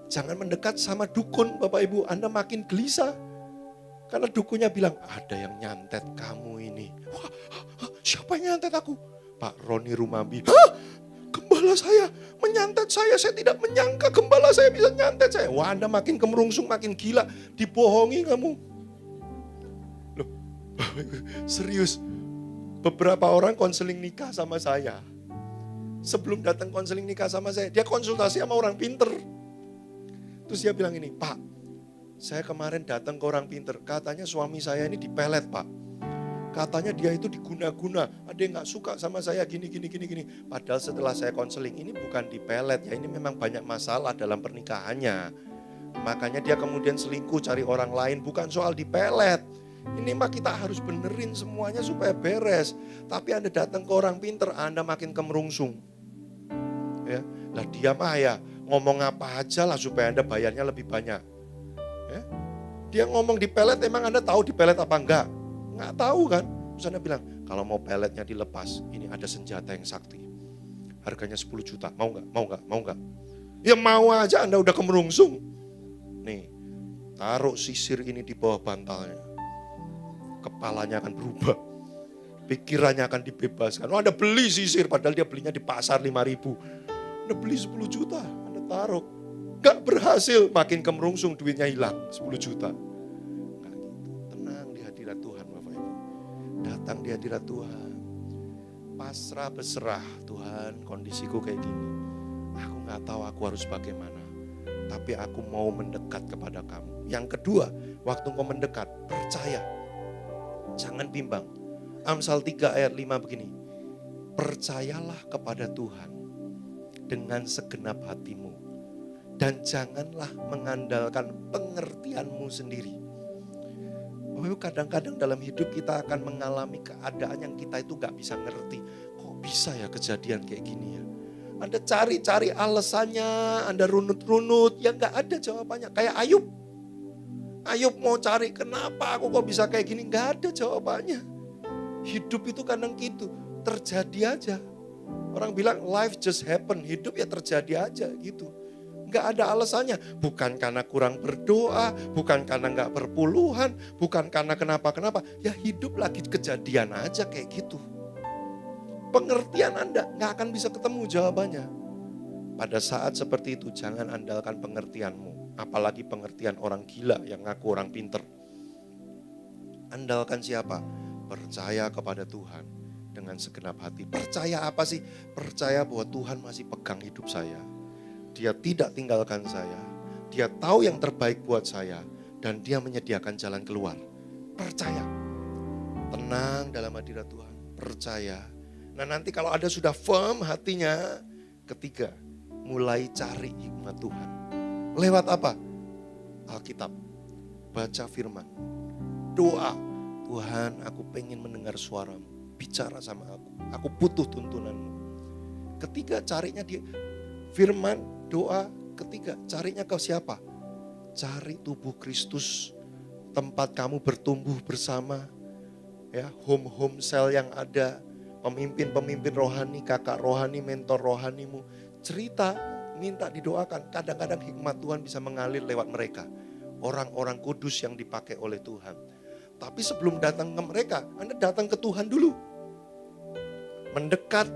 Jangan mendekat sama dukun Bapak Ibu, Anda makin gelisah. Karena dukunnya bilang, ada yang nyantet kamu ini. Wah, siapa yang nyantet aku? Pak Roni Rumambi. Gembala saya menyantet saya tidak menyangka gembala saya bisa nyantet saya. Wah Anda makin kemerungsung, makin gila, dibohongi kamu. Loh, serius, beberapa orang konseling nikah sama saya. Sebelum datang konseling nikah sama saya, dia konsultasi sama orang pinter. Terus dia bilang ini, Pak, saya kemarin datang ke orang pinter, katanya suami saya ini dipelet Pak. Katanya dia itu diguna-guna, ada yang gak suka sama saya gini. Padahal setelah saya konseling, ini bukan dipelet ya, ini memang banyak masalah dalam pernikahannya. Makanya dia kemudian selingkuh cari orang lain, bukan soal dipelet. Ini mah kita harus benerin semuanya supaya beres. Tapi Anda datang ke orang pinter, Anda makin kemerungsung. Ya, lah dia mah ya ngomong apa aja lah supaya Anda bayarnya lebih banyak. Ya. Dia ngomong dipelet, emang Anda tahu dipelet apa enggak? Enggak tahu kan? Terus Anda bilang, kalau mau peletnya dilepas, ini ada senjata yang sakti. Harganya 10 juta, mau enggak? Mau enggak? Mau enggak? Ya mau aja, Anda udah kemerungsung. Nih, taruh sisir ini di bawah bantalnya. Kepalanya akan berubah. Pikirannya akan dibebaskan. Oh, Anda beli sisir, padahal dia belinya di pasar 5.000. Anda beli 10 juta, Anda taruh. Gak berhasil, makin kemerungsung, duitnya hilang 10 juta. Gak gitu, tenang di hadirat Tuhan Bapak Ibu. Datang di hadirat Tuhan. Pasrah berserah, Tuhan kondisiku kayak gini. Aku gak tahu aku harus bagaimana. Tapi aku mau mendekat kepada kamu. Yang kedua, waktu kau mendekat, percaya. Jangan bimbang. Amsal 3 ayat 5 begini. Percayalah kepada Tuhan dengan segenap hatimu. Dan janganlah mengandalkan pengertianmu sendiri. Kadang-kadang dalam hidup kita akan mengalami keadaan yang kita itu gak bisa ngerti. Kok bisa ya kejadian kayak gini ya? Anda cari-cari alasannya, Anda runut-runut, ya gak ada jawabannya. Kayak Ayub. Ayub mau cari kenapa aku kok bisa kayak gini, gak ada jawabannya. Hidup itu kadang gitu, terjadi aja. Orang bilang life just happen, hidup ya terjadi aja gitu. Gak ada alasannya, bukan karena kurang berdoa, bukan karena gak berpuluhan, bukan karena kenapa-kenapa. Ya hidup lagi kejadian aja kayak gitu. Pengertian Anda gak akan bisa ketemu jawabannya. Pada saat seperti itu jangan andalkan pengertianmu. Apalagi pengertian orang gila yang ngaku orang pinter. Andalkan siapa? Percaya kepada Tuhan dengan segenap hati. Percaya apa sih? Percaya bahwa Tuhan masih pegang hidup saya. Dia tidak tinggalkan saya. Dia tahu yang terbaik buat saya. Dan dia menyediakan jalan keluar. Percaya. Tenang dalam hadirat Tuhan. Percaya. Nah nanti kalau ada sudah firm hatinya. Ketiga, mulai cari hikmat Tuhan. Lewat apa? Alkitab. Baca firman. Doa. Tuhan, aku pengen mendengar suaramu. Bicara sama aku. Aku butuh tuntunanmu. Ketiga, carinya di firman, doa. Ketiga, carinya ke siapa? Cari tubuh Kristus. Tempat kamu bertumbuh bersama. Ya, home cell yang ada. Pemimpin-pemimpin rohani, kakak rohani, mentor rohanimu. Cerita, minta didoakan. Kadang-kadang hikmat Tuhan bisa mengalir lewat mereka. Orang-orang kudus yang dipakai oleh Tuhan. Tapi sebelum datang ke mereka, Anda datang ke Tuhan dulu. Mendekat,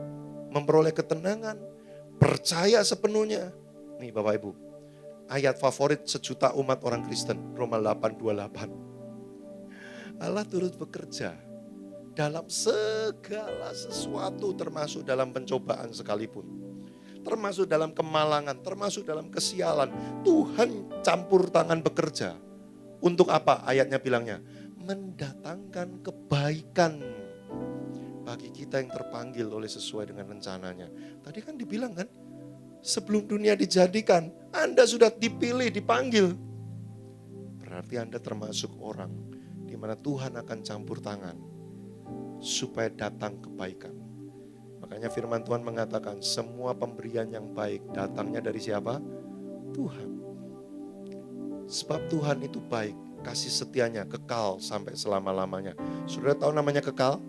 memperoleh ketenangan, percaya sepenuhnya. Nih Bapak Ibu, ayat favorit sejuta umat orang Kristen, Roma 8:28. Allah turut bekerja dalam segala sesuatu, termasuk dalam pencobaan sekalipun. Termasuk dalam kemalangan, termasuk dalam kesialan. Tuhan campur tangan bekerja. Untuk apa ayatnya bilangnya? Mendatangkan kebaikan bagi kita yang terpanggil oleh sesuai dengan rencananya. Tadi kan dibilang kan, sebelum dunia dijadikan, Anda sudah dipilih, dipanggil. Berarti Anda termasuk orang di mana Tuhan akan campur tangan supaya datang kebaikan. Makanya firman Tuhan mengatakan semua pemberian yang baik datangnya dari siapa? Tuhan. Sebab Tuhan itu baik, kasih setianya kekal sampai selama-lamanya. Saudara tahu namanya kekal?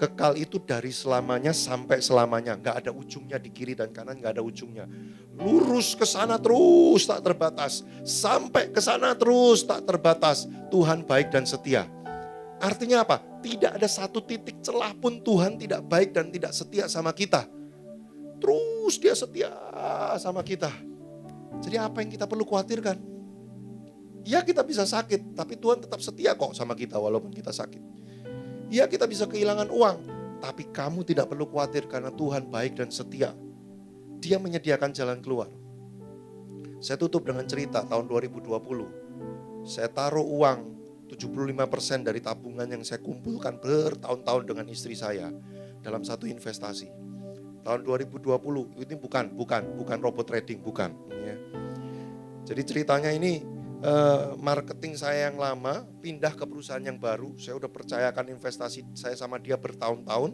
Kekal itu dari selamanya sampai selamanya. Gak ada ujungnya di kiri dan kanan, gak ada ujungnya. Lurus ke sana terus tak terbatas. Sampai ke sana terus tak terbatas. Tuhan baik dan setia. Artinya apa? Tidak ada satu titik celah pun Tuhan tidak baik dan tidak setia sama kita. Terus dia setia sama kita. Jadi apa yang kita perlu khawatirkan? Ya kita bisa sakit, tapi Tuhan tetap setia kok sama kita walaupun kita sakit. Ya kita bisa kehilangan uang, tapi kamu tidak perlu khawatir karena Tuhan baik dan setia. Dia menyediakan jalan keluar. Saya tutup dengan cerita tahun 2020. Saya taruh uang 75% dari tabungan yang saya kumpulkan bertahun-tahun dengan istri saya dalam satu investasi. Tahun 2020 ini bukan robot trading, bukan. Ya. Jadi ceritanya ini marketing saya yang lama pindah ke perusahaan yang baru. Saya udah percayakan investasi saya sama dia bertahun-tahun.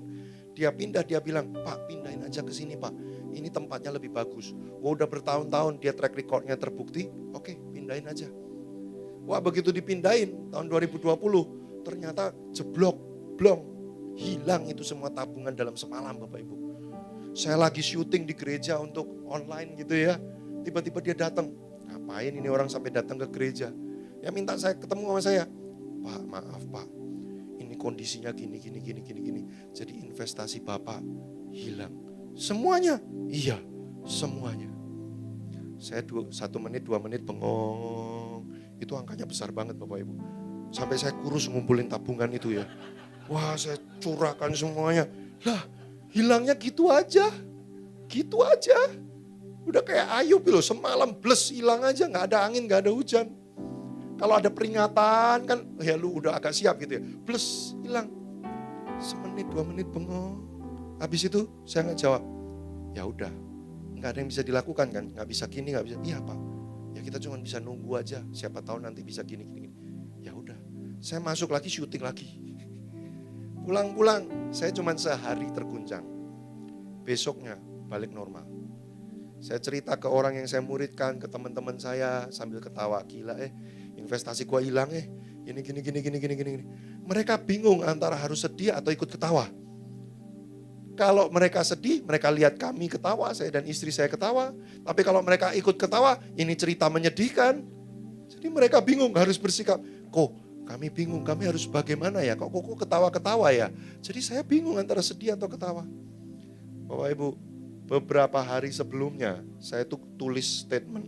Dia pindah, dia bilang, Pak pindahin aja ke sini Pak. Ini tempatnya lebih bagus. Wah udah bertahun-tahun dia track recordnya terbukti. Oke, pindahin aja. Wah begitu dipindahin tahun 2020 ternyata jeblok, blong. Hilang itu semua tabungan dalam semalam Bapak Ibu. Saya lagi syuting di gereja untuk online gitu ya. Tiba-tiba dia datang. Ngapain ini orang sampai datang ke gereja? Ya minta saya ketemu sama saya. Pak maaf Pak, ini kondisinya gini. Jadi investasi Bapak hilang. Semuanya? Iya, semuanya. Saya 1 menit, 2 menit bengong. Itu angkanya besar banget Bapak Ibu. Sampai saya kurus ngumpulin tabungan itu ya. Wah saya curahkan semuanya. Lah hilangnya gitu aja. Gitu aja. Udah kayak Ayub loh, semalam bles hilang aja. Gak ada angin, gak ada hujan. Kalau ada peringatan kan ya lu udah agak siap gitu ya. Bles hilang. 1 menit, 2 menit bengong. Habis itu saya gak jawab. Ya udah, gak ada yang bisa dilakukan kan. Gak bisa gini, gak bisa. Iya Pak. Ya kita cuma bisa nunggu aja. Siapa tahu nanti bisa gini. Ya udah. Saya masuk lagi, syuting lagi. Pulang-pulang, saya cuma sehari terguncang. Besoknya balik normal. Saya cerita ke orang yang saya muridkan, ke teman-teman saya sambil ketawa. Gila investasi gua hilang gini. Mereka bingung antara harus sedih atau ikut ketawa. Kalau mereka sedih, mereka lihat kami ketawa, saya dan istri saya ketawa. Tapi kalau mereka ikut ketawa, ini cerita menyedihkan. Jadi mereka bingung harus bersikap. Kok kami bingung, kami harus bagaimana ya? Kok ketawa-ketawa ya? Jadi saya bingung antara sedih atau ketawa. Bapak Ibu, beberapa hari sebelumnya saya tuh tulis statement.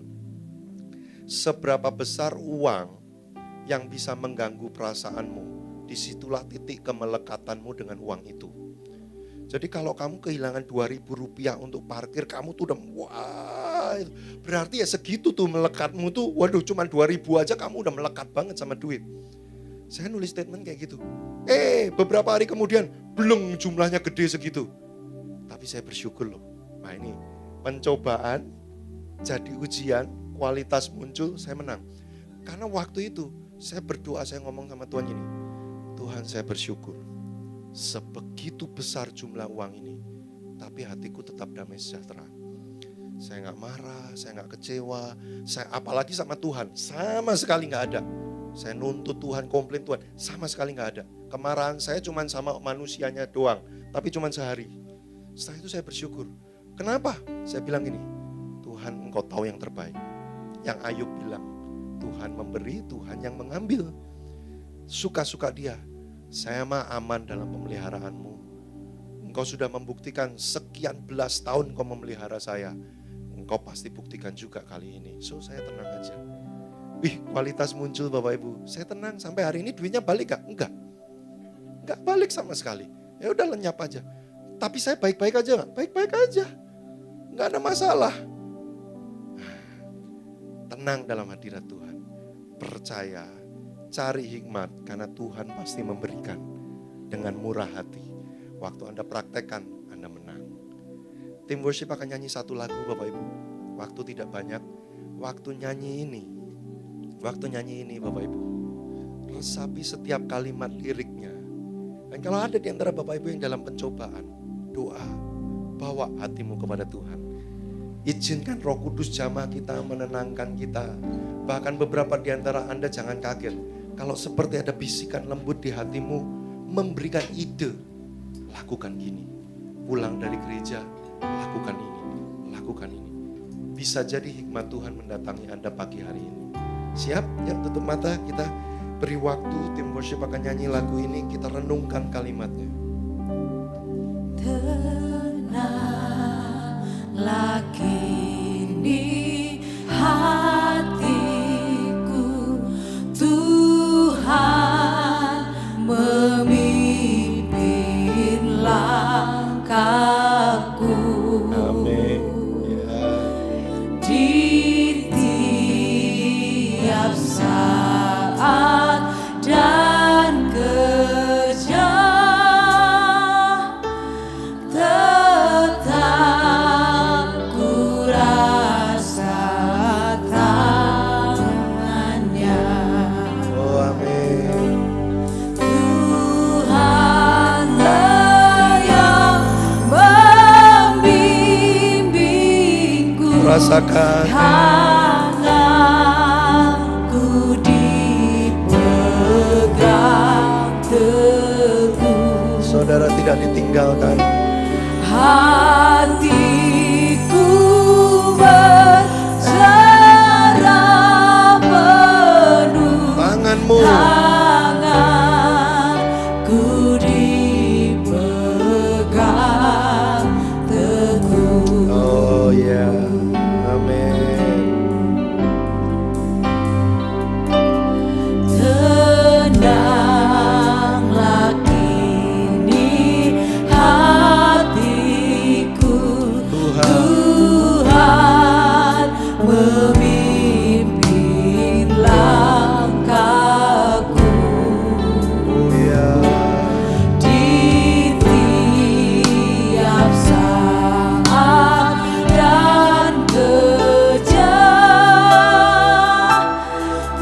Seberapa besar uang yang bisa mengganggu perasaanmu, disitulah titik kemelekatanmu dengan uang itu. Jadi kalau kamu kehilangan 2.000 rupiah untuk parkir, kamu tuh udah wah, berarti ya segitu tuh melekatmu tuh, waduh cuman 2.000 aja kamu udah melekat banget sama duit. Saya nulis statement kayak gitu. Beberapa hari kemudian, belum jumlahnya gede segitu. Tapi saya bersyukur loh. Nah ini pencobaan, jadi ujian, kualitas muncul, saya menang. Karena waktu itu saya berdoa, saya ngomong sama Tuhan gini, Tuhan saya bersyukur. Sebegitu besar jumlah uang ini, tapi hatiku tetap damai sejahtera. Saya gak marah, saya gak kecewa, saya apalagi sama Tuhan, sama sekali gak ada. Saya nuntut Tuhan, komplain Tuhan, sama sekali gak ada. Kemarahan saya cuma sama manusianya doang, tapi cuma sehari. Setelah itu saya bersyukur. Kenapa? Saya bilang gini, Tuhan Engkau tahu yang terbaik. Yang Ayub bilang, Tuhan memberi, Tuhan yang mengambil. Suka-suka dia. Saya mah aman dalam pemeliharaanmu. Engkau sudah membuktikan sekian belas tahun kau memelihara saya. Engkau pasti buktikan juga kali ini. So saya tenang aja. Kualitas muncul Bapak Ibu. Saya tenang sampai hari ini duitnya balik gak? Enggak. Enggak balik sama sekali. Ya udah lenyap aja. Tapi saya baik-baik aja gak? Baik-baik aja. Enggak ada masalah. Tenang dalam hadirat Tuhan. Percaya. Cari hikmat karena Tuhan pasti memberikan dengan murah hati. Waktu Anda praktekkan, Anda menang. Tim worship akan nyanyi satu lagu Bapak Ibu. Waktu tidak banyak. Waktu nyanyi ini Bapak Ibu. Resapi setiap kalimat liriknya. Dan kalau ada di antara Bapak Ibu yang dalam pencobaan, doa, bawa hatimu kepada Tuhan. Izinkan Roh Kudus jamah kita, menenangkan kita. Bahkan beberapa di antara Anda jangan kaget. Kalau seperti ada bisikan lembut di hatimu, memberikan ide, lakukan gini. Pulang dari gereja, lakukan ini. Bisa jadi hikmat Tuhan mendatangi Anda pagi hari ini. Siap? Ya tutup mata, kita beri waktu, tim worship akan nyanyi lagu ini, kita renungkan kalimatnya. Tenanglah kini hatiku, Tuhan memimpin langkahku. Amin. Di tiap saat dan kerja tetap rasakan. Tanganku dipegang teguh, Saudara tidak ditinggalkan. hatiku berserah penuh. Tanganmu Tanganku dipegang teguh. oh ya, amin. Tenanglah kini hatiku, Tuhan memimpin langkahku. Oh ya, Di tiap saat dan kejam,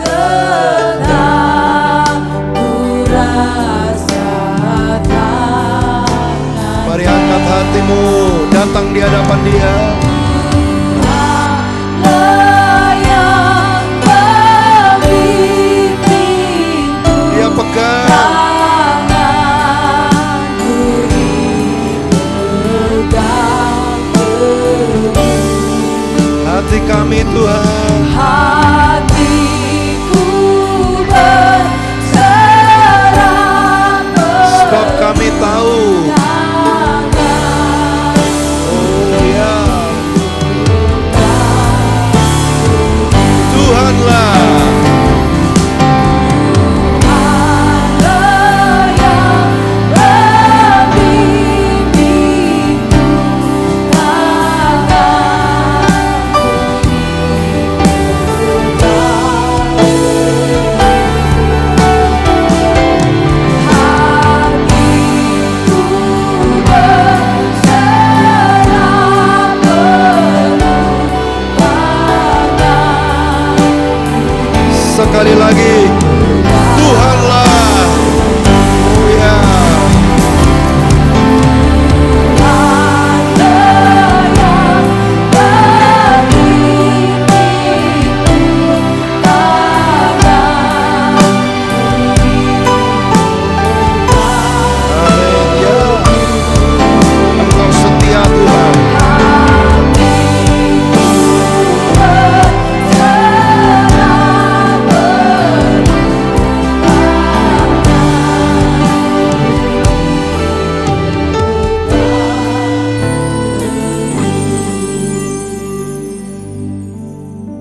tetap ku rasakan. mari angkat hatimu, datang di hadapan Dia. Allah yang membimbingku, Dia pegang. tanganku dipegang teguh. Hati kami Tuhan, Hatiku berserah sebab kami tahu. Oh ya, Tuhanlah. Allah yang membimbingku, hatiku berserah penuh padamu. Sekali lagi, Tuhanlah. Oh ya, Allah yang membimbingku, amin ya. Engkau setia Tuhan.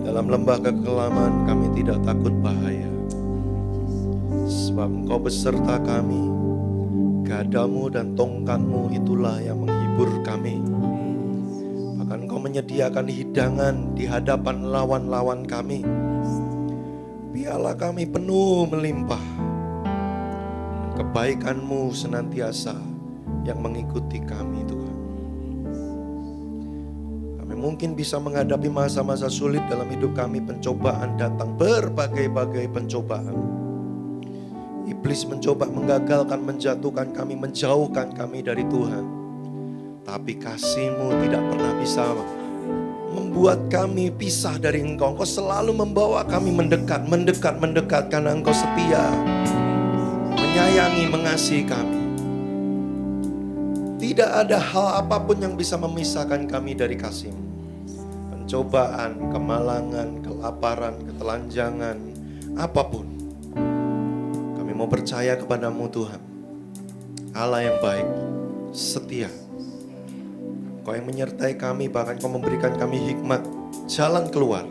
Dalam lembah kekelaman kami tidak takut bahaya, sebab Engkau beserta kami. Gadamu dan tongkatmu itulah yang menghibur kami. Bahkan Engkau menyediakan hidangan di hadapan lawan-lawan kami. Piala kami penuh melimpah, dan kebaikan-Mu senantiasa yang mengikuti kami Tuhan. Kami mungkin bisa menghadapi masa-masa sulit dalam hidup kami, pencobaan datang, berbagai-bagai pencobaan. Iblis mencoba menggagalkan, menjatuhkan kami, menjauhkan kami dari Tuhan. Tapi kasih-Mu tidak pernah bisa membuat kami pisah dari Engkau. Engkau selalu membawa kami mendekat, karena Engkau setia, menyayangi, mengasihi kami. Tidak ada hal apapun yang bisa memisahkan kami dari kasih-Mu. Pencobaan, kemalangan, kelaparan, ketelanjangan, apapun. Kami mau percaya kepada-Mu Tuhan, Allah yang baik, setia. Kau yang menyertai kami, bahkan Kau memberikan kami hikmat, jalan keluar.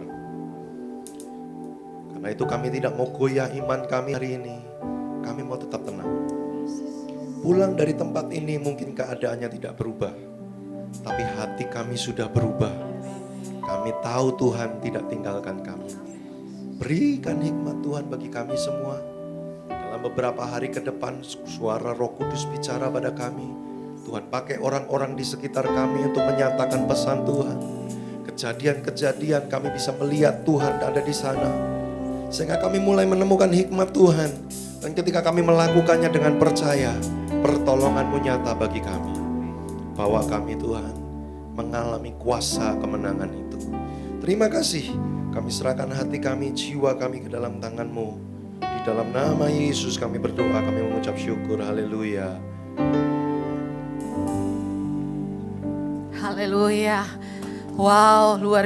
Karena itu kami tidak mau goyah iman kami hari ini. Kami mau tetap tenang. Pulang dari tempat ini mungkin keadaannya tidak berubah, tapi hati kami sudah berubah. Kami tahu Tuhan tidak tinggalkan kami. Berikan hikmat Tuhan bagi kami semua. Dalam beberapa hari ke depan, suara Roh Kudus bicara pada kami. Tuhan pakai orang-orang di sekitar kami untuk menyatakan pesan Tuhan. Kejadian-kejadian kami bisa melihat Tuhan ada di sana. Sehingga kami mulai menemukan hikmat Tuhan. Dan ketika kami melakukannya dengan percaya, pertolongan-Mu nyata bagi kami. Bahwa kami Tuhan mengalami kuasa kemenangan itu. Terima kasih. Kami serahkan hati kami, jiwa kami ke dalam tangan-Mu. Di dalam nama Yesus kami berdoa, kami mengucap syukur. Haleluya. Haleluya. Wow, luar biasa.